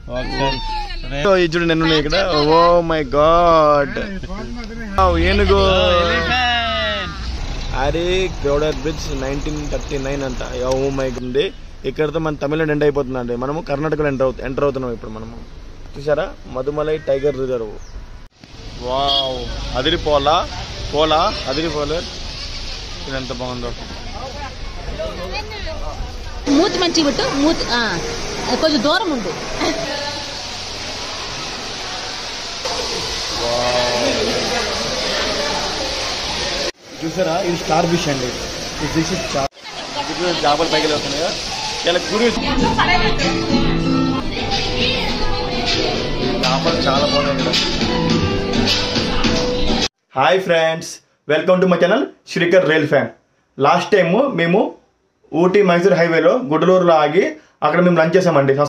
చూడండి ఎన్ని ఉన్నాయి ఇక్కడ. ఓ మై గాడ్, ఏనుగు. అరే క్రౌడర్ బ్రిడ్జ్ 1939 అంట. ఓ మై గుండి. ఇక్కడతో మన తమిళనాడు ఎండ్ అయిపోతుందండి. మనము కర్ణాటకలో ఎంటర్ అవుతున్నాం ఇప్పుడు. మనము చూసారా మధుమలై టైగర్ రిజర్వ్. వావ్, అదిరిపోలా అదిరిపోలే. ఇది ఎంత బాగుందో. మూతి మంచి బిట్టు, మూతి కొంచెం దూరం ఉండు. చూసారా ఇది స్టార్ ఫిష్ అండి. ఈ ఫిష్ చేపలు పైకి వస్తున్నాయా. ఇలా గుడి చేపలు చాలా బాగున్నాయి. Hi friends, welcome to my channel Srikar rail fan. Last time మేము ఊటీ మైసూర్ హైవేలో గుడ్డలూరులో ఆగి అక్కడ మేము లంచ్ చేసామండి.